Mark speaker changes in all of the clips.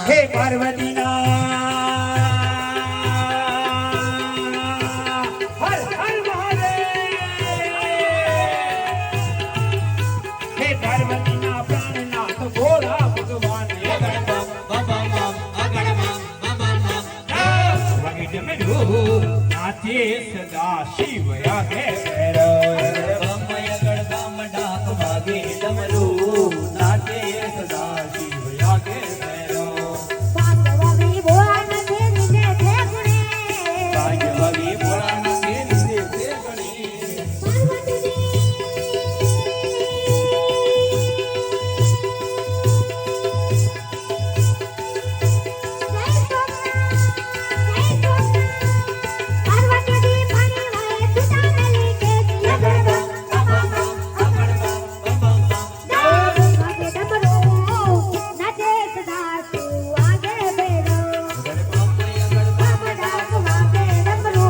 Speaker 1: હે પાર્વતીના હર હર મહાદેવ હે પાર્વતીના પ્રાણનાથ ભોળા ભગવાન નાચે સદા શિવ આગે નાચે સદા શિવ આગે
Speaker 2: ભાગવવી ભોળા નથી નીચે છે ગુણે
Speaker 1: ભાગ્યવવી ભોળા નથી નીચે છે ગણી
Speaker 2: પાર્વતી પાણી વાળે સુતામેલી કે ભાગે ડમરો નાચે સદા શિવ આગે બેરો ડાક વાગે ડમરો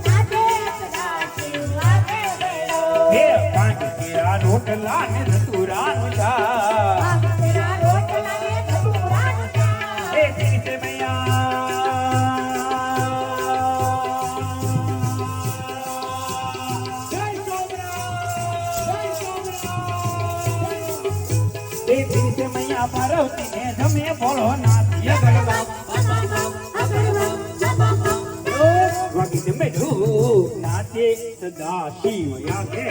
Speaker 2: નાચે સદા શિવ આગે બેરો
Speaker 1: હે પાંચ કેરા રોટલા ને ધતુરાનું શાક
Speaker 2: તેરા રોટલા ને ધતુરાનું શાક
Speaker 1: હે તીર્થ મૈયા જય સોમનાથ હે તીર્થ મૈયા પાર્વતી ને જમે ભોળો નાથ વાગી જમે નાચે સદા શિવ યાગે